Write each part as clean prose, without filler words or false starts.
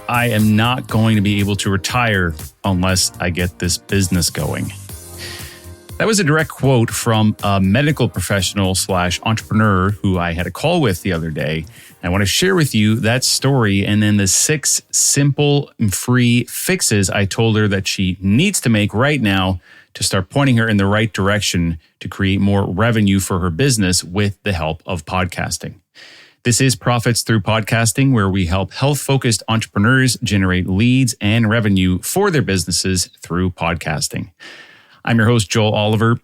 I am not going to be able to retire unless I get this business going. That was a direct quote from a medical professional / entrepreneur who I had a call with the other day. I want to share with you that story and then the 6 simple and free fixes I told her that she needs to make right now to start pointing her in the right direction to create more revenue for her business with the help of podcasting. This is Profits Through Podcasting, where we help health-focused entrepreneurs generate leads and revenue for their businesses through podcasting. I'm your host, Joel Oliver.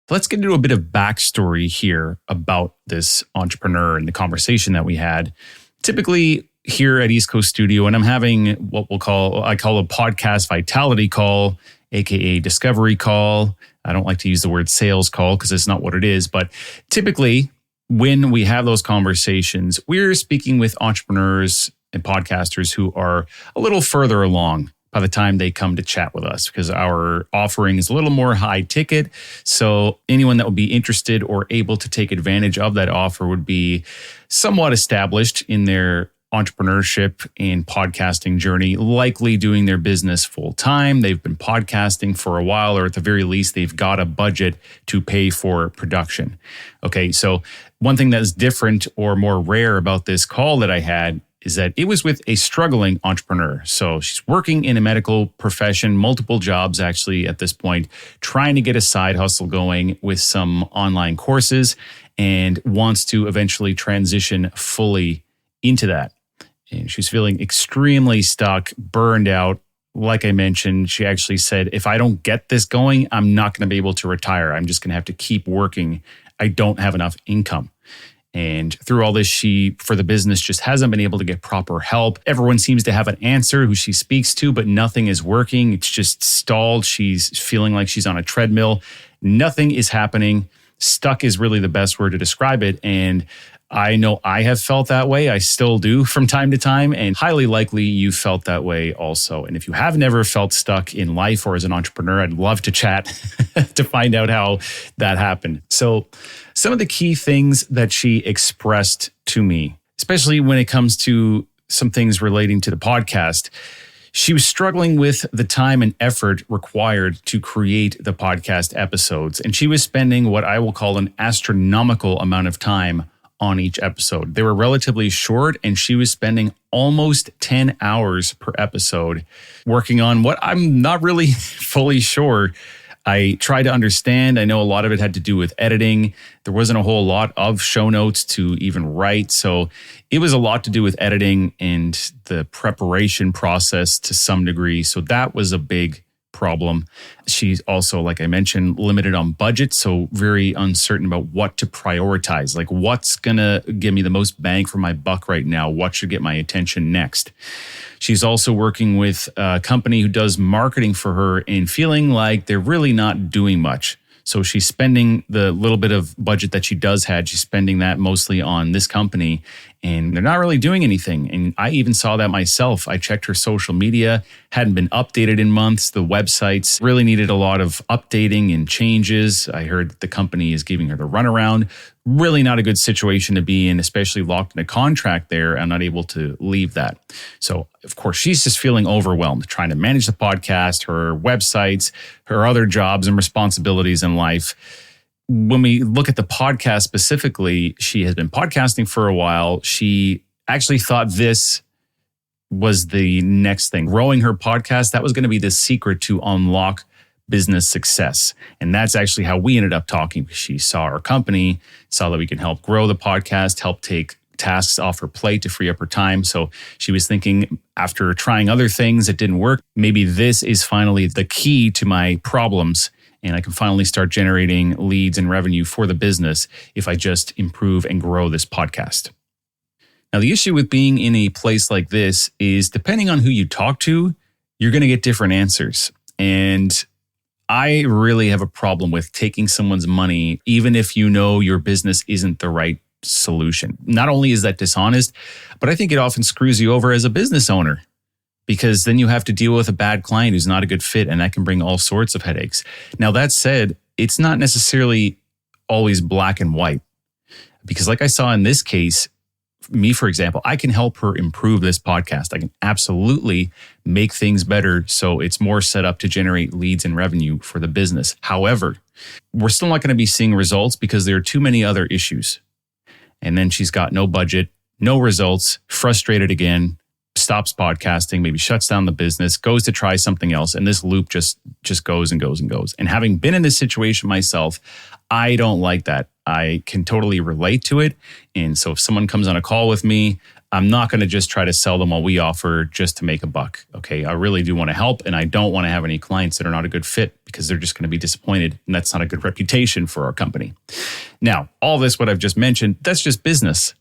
Let's get into a bit of backstory here about this entrepreneur and the conversation that we had. Typically here at East Coast Studio, and I'm having what I call a podcast vitality call, aka discovery call. I don't like to use the word sales call because it's not what it is, but typically when we have those conversations, we're speaking with entrepreneurs and podcasters who are a little further along by the time they come to chat with us, because our offering is a little more high ticket. So anyone that would be interested or able to take advantage of that offer would be somewhat established in their entrepreneurship and podcasting journey, likely doing their business full time. They've been podcasting for a while, or at the very least, they've got a budget to pay for production. Okay, so one thing that is different or more rare about this call that I had is that it was with a struggling entrepreneur. So she's working in a medical profession, multiple jobs actually at this point, trying to get a side hustle going with some online courses and wants to eventually transition fully into that. And she's feeling extremely stuck, burned out. Like I mentioned, she actually said, if I don't get this going, I'm not going to be able to retire. I'm just going to have to keep working. I don't have enough income. And through all this, she, for the business, just hasn't been able to get proper help. Everyone seems to have an answer who she speaks to, but nothing is working. It's just stalled. She's feeling like she's on a treadmill. Nothing is happening. Stuck is really the best word to describe it. And I know I have felt that way. I still do from time to time, and highly likely you felt that way also. And if you have never felt stuck in life or as an entrepreneur, I'd love to chat to find out how that happened. So some of the key things that she expressed to me, especially when it comes to some things relating to the podcast, she was struggling with the time and effort required to create the podcast episodes. And she was spending what I will call an astronomical amount of time on each episode. They were relatively short, and she was spending almost 10 hours per episode working on what I'm not really fully sure. I tried to understand. I know a lot of it had to do with editing. There wasn't a whole lot of show notes to even write. So it was a lot to do with editing and the preparation process to some degree. So that was a big problem. She's also, like I mentioned, limited on budget, so very uncertain about what to prioritize. Like, what's going to give me the most bang for my buck right now? What should get my attention next? She's also working with a company who does marketing for her and feeling like they're really not doing much. So she's spending the little bit of budget that she does have, she's spending that mostly on this company, and they're not really doing anything. And I even saw that myself. I checked her social media, hadn't been updated in months. The websites really needed a lot of updating and changes. I heard that the company is giving her the runaround. Really not a good situation to be in, especially locked in a contract there and not able to leave that. So, of course, she's just feeling overwhelmed, trying to manage the podcast, her websites, her other jobs and responsibilities in life. When we look at the podcast specifically, she has been podcasting for a while. She actually thought this was the next thing. Growing her podcast, that was going to be the secret to unlock business success. And that's actually how we ended up talking. She saw our company, saw that we can help grow the podcast, help take tasks off her plate to free up her time. So she was thinking, after trying other things that didn't work, maybe this is finally the key to my problems, and I can finally start generating leads and revenue for the business if I just improve and grow this podcast. Now, the issue with being in a place like this is, depending on who you talk to, you're going to get different answers. And I really have a problem with taking someone's money, even if you know your business isn't the right solution. Not only is that dishonest, but I think it often screws you over as a business owner, because then you have to deal with a bad client who's not a good fit, and that can bring all sorts of headaches. Now, that said, it's not necessarily always black and white, because like I saw in this case, me, for example, I can help her improve this podcast. I can absolutely make things better so it's more set up to generate leads and revenue for the business. However, we're still not going to be seeing results because there are too many other issues. And then she's got no budget, no results, frustrated again, stops podcasting, maybe shuts down the business, goes to try something else. And this loop just goes and goes and goes. And having been in this situation myself, I don't like that. I can totally relate to it. And so if someone comes on a call with me, I'm not going to just try to sell them what we offer just to make a buck. Okay. I really do want to help. And I don't want to have any clients that are not a good fit because they're just going to be disappointed. And that's not a good reputation for our company. Now, all this, what I've just mentioned, that's just business.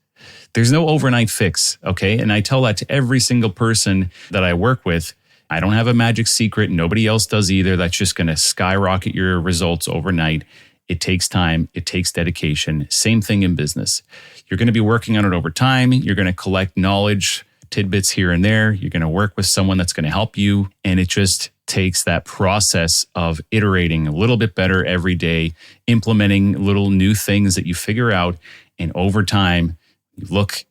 There's no overnight fix. Okay. And I tell that to every single person that I work with. I don't have a magic secret. Nobody else does either. That's just going to skyrocket your results overnight. It takes time. It takes dedication. Same thing in business. You're going to be working on it over time. You're going to collect knowledge, tidbits here and there. You're going to work with someone that's going to help you. And it just takes that process of iterating a little bit better every day, implementing little new things that you figure out. And over time,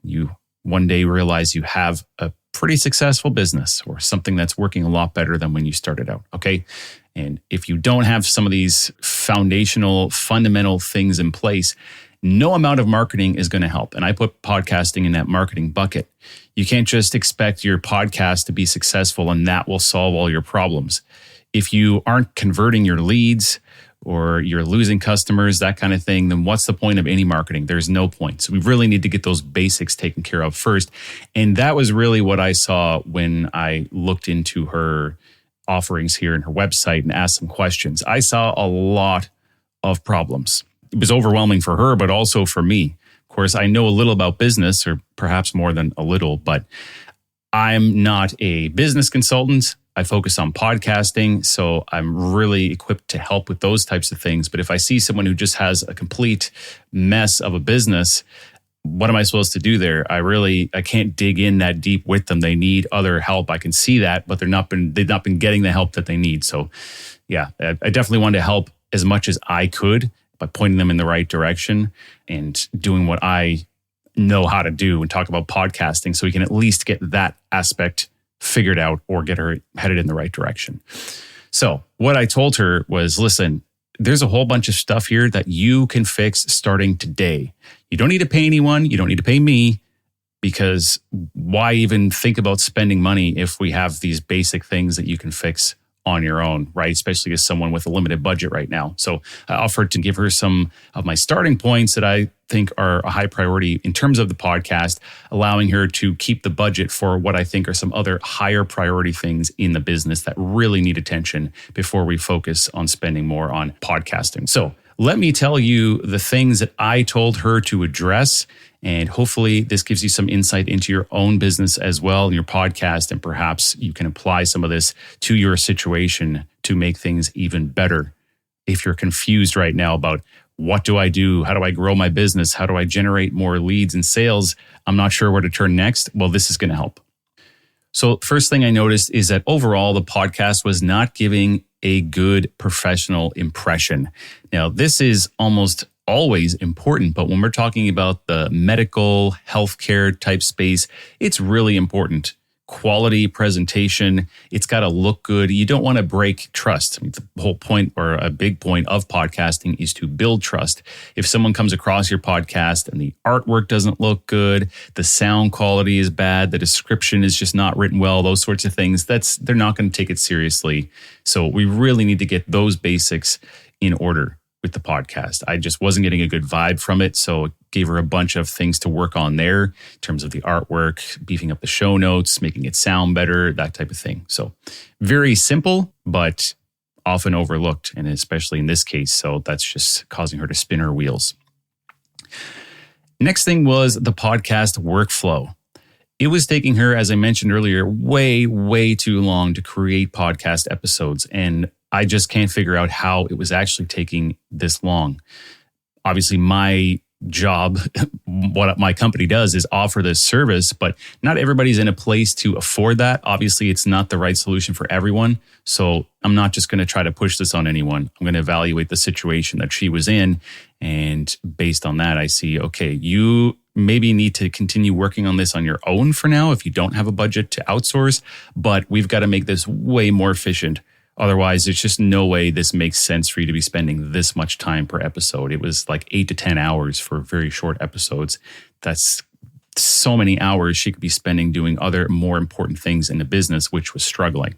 you one day realize you have a pretty successful business or something that's working a lot better than when you started out. Okay. And if you don't have some of these foundational, fundamental things in place, no amount of marketing is going to help. And I put podcasting in that marketing bucket. You can't just expect your podcast to be successful and that will solve all your problems. If you aren't converting your leads or you're losing customers, that kind of thing, then what's the point of any marketing? There's no point. So we really need to get those basics taken care of first. And that was really what I saw when I looked into her offerings here in her website and asked some questions. I saw a lot of problems. It was overwhelming for her, but also for me. Of course, I know a little about business, or perhaps more than a little, but I'm not a business consultant. I focus on podcasting, so I'm really equipped to help with those types of things. But if I see someone who just has a complete mess of a business, what am I supposed to do there? I can't dig in that deep with them. They need other help. I can see that, but they've not been getting the help that they need. So yeah, I definitely wanted to help as much as I could by pointing them in the right direction and doing what I know how to do and talk about podcasting so we can at least get that aspect figured out or get her headed in the right direction. So what I told her was, listen, there's a whole bunch of stuff here that you can fix starting today. You don't need to pay anyone. You don't need to pay me, because why even think about spending money if we have these basic things that you can fix on your own, right? Especially as someone with a limited budget right now. So I offered to give her some of my starting points that I think are a high priority in terms of the podcast, allowing her to keep the budget for what I think are some other higher priority things in the business that really need attention before we focus on spending more on podcasting. So let me tell you the things that I told her to address. And hopefully this gives you some insight into your own business as well, and your podcast, and perhaps you can apply some of this to your situation to make things even better. If you're confused right now about what do I do? How do I grow my business? How do I generate more leads and sales? I'm not sure where to turn next. Well, this is going to help. So first thing I noticed is that overall, the podcast was not giving a good professional impression. Now, this is almost always important, but when we're talking about the medical healthcare type space, it's really important. Quality presentation, it's got to look good. You don't want to break trust. I mean, the whole point, or a big point of podcasting, is to build trust. If someone comes across your podcast and the artwork doesn't look good, the sound quality is bad, the description is just not written well, those sorts of things, they're not going to take it seriously. So we really need to get those basics in order with the podcast. I just wasn't getting a good vibe from it. So gave her a bunch of things to work on there in terms of the artwork, beefing up the show notes, making it sound better, that type of thing. So very simple, but often overlooked. And especially in this case. So that's just causing her to spin her wheels. Next thing was the podcast workflow. It was taking her, as I mentioned earlier, way, way too long to create podcast episodes. And I just can't figure out how it was actually taking this long. Obviously, my job, what my company does, is offer this service, but not everybody's in a place to afford that. Obviously, it's not the right solution for everyone. So I'm not just going to try to push this on anyone. I'm going to evaluate the situation that she was in. And based on that, I see, okay, you maybe need to continue working on this on your own for now if you don't have a budget to outsource, but we've got to make this way more efficient. Otherwise, there's just no way this makes sense for you to be spending this much time per episode. It was like 8 to 10 hours for very short episodes. That's so many hours she could be spending doing other more important things in the business, which was struggling.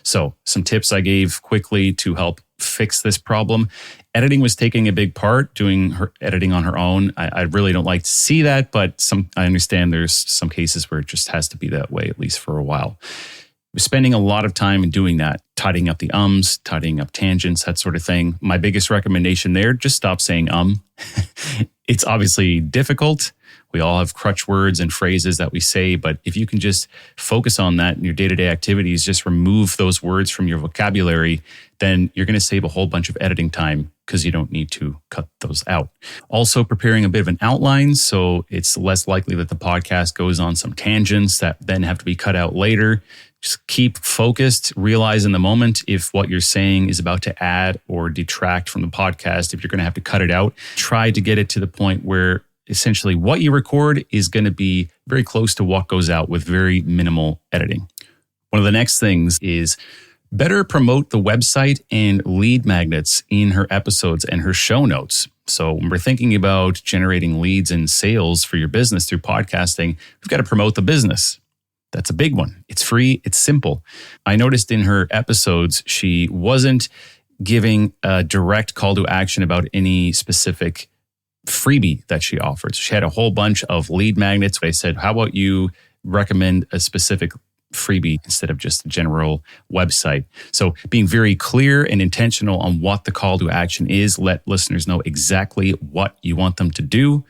So some tips I gave quickly to help fix this problem. Editing was taking a big part, doing her editing on her own. I really don't like to see that, but I understand there's some cases where it just has to be that way, at least for a while. Spending a lot of time in doing that, tidying up the tidying up tangents, that sort of thing. My biggest recommendation there, just stop saying It's obviously difficult. We all have crutch words and phrases that we say, but if you can just focus on that in your day-to-day activities, just remove those words from your vocabulary, then you're going to save a whole bunch of editing time because you don't need to cut those out. Also, preparing a bit of an outline so it's less likely that the podcast goes on some tangents that then have to be cut out later. Just keep focused, realize in the moment if what you're saying is about to add or detract from the podcast, if you're going to have to cut it out. Try to get it to the point where essentially what you record is going to be very close to what goes out with very minimal editing. One of the next things is better promote the website and lead magnets in her episodes and her show notes. So when we're thinking about generating leads and sales for your business through podcasting, we've got to promote the business. That's a big one. It's free. It's simple. I noticed in her episodes, she wasn't giving a direct call to action about any specific freebie that she offered. So she had a whole bunch of lead magnets. I said, how about you recommend a specific freebie instead of just a general website? So being very clear and intentional on what the call to action is, let listeners know exactly what you want them to do,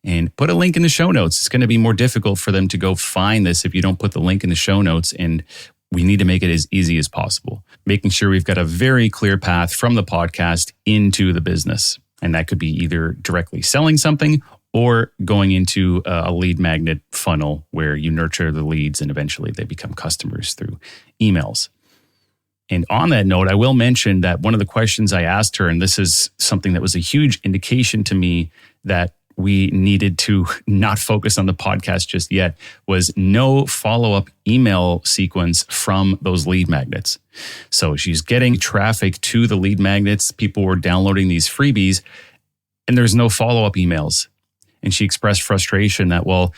and put a link in the show notes. It's going to be more difficult for them to go find this if you don't put the link in the show notes, and we need to make it as easy as possible. Making sure we've got a very clear path from the podcast into the business. And that could be either directly selling something or going into a lead magnet funnel where you nurture the leads and eventually they become customers through emails. And on that note, I will mention that one of the questions I asked her, and this is something that was a huge indication to me that we needed to not focus on the podcast just yet, was no follow-up email sequence from those lead magnets. So she's getting traffic to the lead magnets. People were downloading these freebies and there's no follow-up emails. And she expressed frustration that, well,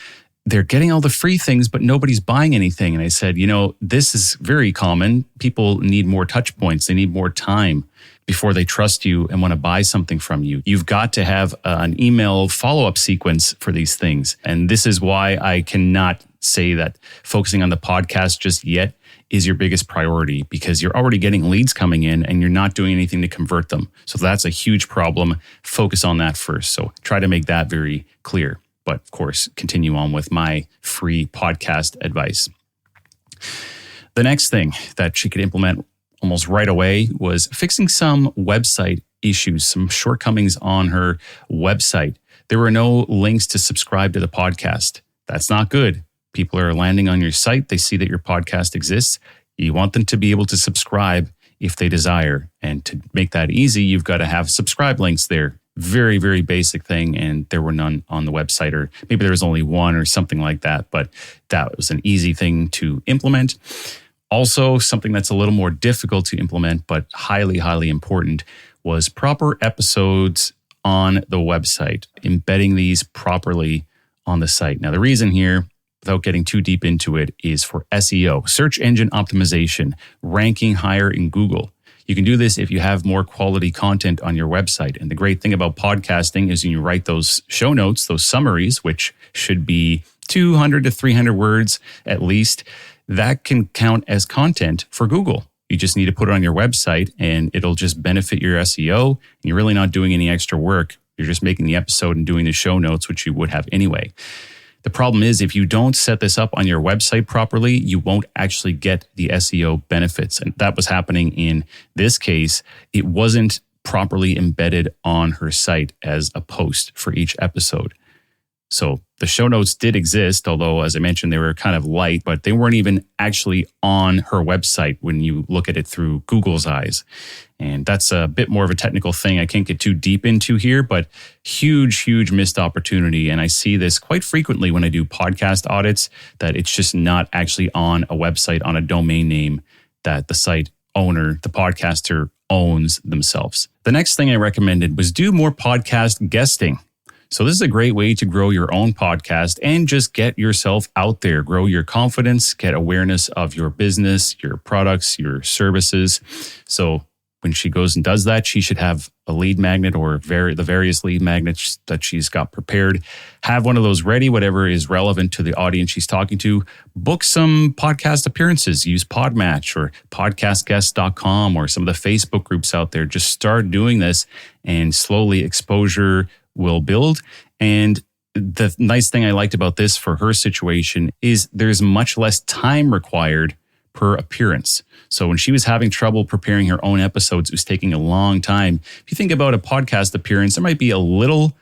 they're getting all the free things, but nobody's buying anything. And I said, this is very common. People need more touch points. They need more time before they trust you and want to buy something from you. You've got to have an email follow-up sequence for these things. And this is why I cannot say that focusing on the podcast just yet is your biggest priority, because you're already getting leads coming in and you're not doing anything to convert them. So that's a huge problem. Focus on that first. So try to make that very clear. But of course, continue on with my free podcast advice. The next thing that she could implement almost right away was fixing some website issues, some shortcomings on her website. There were no links to subscribe to the podcast. That's not good. People are landing on your site. They see that your podcast exists. You want them to be able to subscribe if they desire. And to make that easy, you've got to have subscribe links there. Very, very basic thing. And there were none on the website, or maybe there was only one or something like that. But that was an easy thing to implement. Also, something that's a little more difficult to implement, but highly, highly important, was proper episodes on the website, embedding these properly on the site. Now, the reason here, without getting too deep into it, is for SEO, search engine optimization, ranking higher in Google. You can do this if you have more quality content on your website. And the great thing about podcasting is when you write those show notes, those summaries, which should be 200 to 300 words at least, that can count as content for Google. You just need to put it on your website and it'll just benefit your SEO. And you're really not doing any extra work. You're just making the episode and doing the show notes, which you would have anyway. The problem is if you don't set this up on your website properly, you won't actually get the SEO benefits. And that was happening in this case. It wasn't properly embedded on her site as a post for each episode. So the show notes did exist, although, as I mentioned, they were kind of light, but they weren't even actually on her website when you look at it through Google's eyes. And that's a bit more of a technical thing I can't get too deep into here, but huge missed opportunity. And I see this quite frequently when I do podcast audits, that it's just not actually on a website, on a domain name that the site owner, the podcaster, owns themselves. The next thing I recommended was do more podcast guesting. So this is a great way to grow your own podcast and just get yourself out there, grow your confidence, get awareness of your business, your products, your services. So when she goes and does that, she should have a lead magnet or the various lead magnets that she's got prepared. Have one of those ready, whatever is relevant to the audience she's talking to. Book some podcast appearances. Use Podmatch or podcastguest.com or some of the Facebook groups out there. Just start doing this and slowly exposure will build. And the nice thing I liked about this for her situation is there's much less time required per appearance. So when she was having trouble preparing her own episodes, it was taking a long time. If you think about a podcast appearance, there might be a little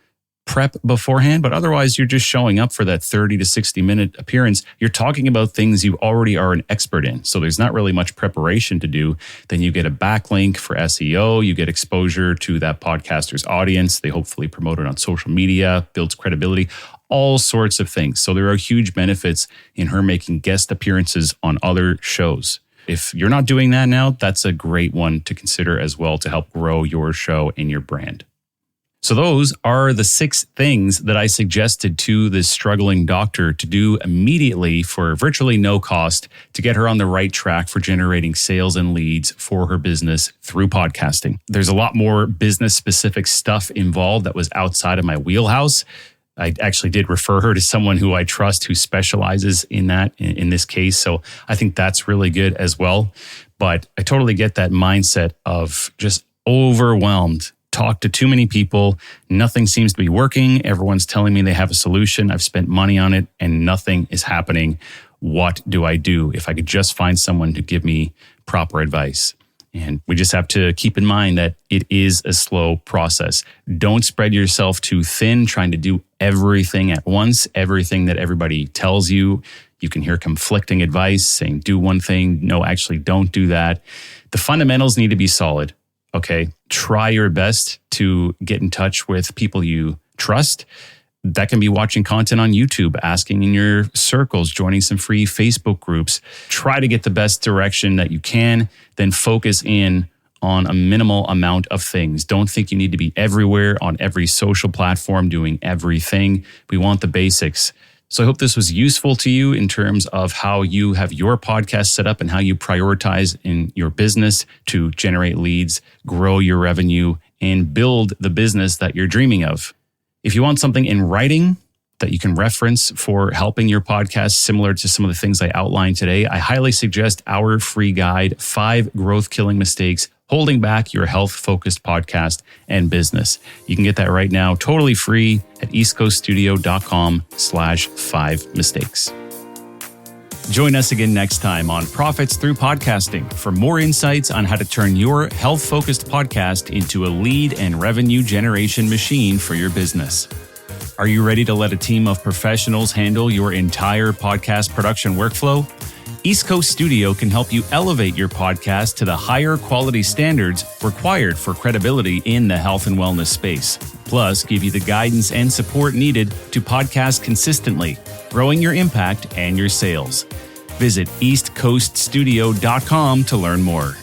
prep beforehand, but otherwise you're just showing up for that 30 to 60 minute appearance. You're talking about things you already are an expert in. So there's not really much preparation to do. Then you get a backlink for SEO. You get exposure to that podcaster's audience. They hopefully promote it on social media, builds credibility, all sorts of things. So there are huge benefits in her making guest appearances on other shows. If you're not doing that now, that's a great one to consider as well to help grow your show and your brand. So those are the 6 things that I suggested to this struggling doctor to do immediately for virtually no cost to get her on the right track for generating sales and leads for her business through podcasting. There's a lot more business specific stuff involved that was outside of my wheelhouse. I actually did refer her to someone who I trust who specializes in that in this case. So I think that's really good as well. But I totally get that mindset of just overwhelmed. Talk to too many people. Nothing seems to be working. Everyone's telling me they have a solution. I've spent money on it and nothing is happening. What do I do? If I could just find someone to give me proper advice. And we just have to keep in mind that it is a slow process. Don't spread yourself too thin, trying to do everything at once, everything that everybody tells you. You can hear conflicting advice saying, do one thing. No, actually don't do that. The fundamentals need to be solid. Okay, try your best to get in touch with people you trust. That can be watching content on YouTube, asking in your circles, joining some free Facebook groups. Try to get the best direction that you can, then focus in on a minimal amount of things. Don't think you need to be everywhere on every social platform doing everything. We want the basics. So I hope this was useful to you in terms of how you have your podcast set up and how you prioritize in your business to generate leads, grow your revenue, and build the business that you're dreaming of. If you want something in writing that you can reference for helping your podcast, similar to some of the things I outlined today, I highly suggest our free guide, 5 growth-killing mistakes holding back your health-focused podcast and business. You can get that right now, totally free at eastcoaststudio.com/5mistakes. Join us again next time on Profits Through Podcasting for more insights on how to turn your health-focused podcast into a lead and revenue generation machine for your business. Are you ready to let a team of professionals handle your entire podcast production workflow? East Coast Studio can help you elevate your podcast to the higher quality standards required for credibility in the health and wellness space. Plus, give you the guidance and support needed to podcast consistently, growing your impact and your sales. Visit eastcoaststudio.com to learn more.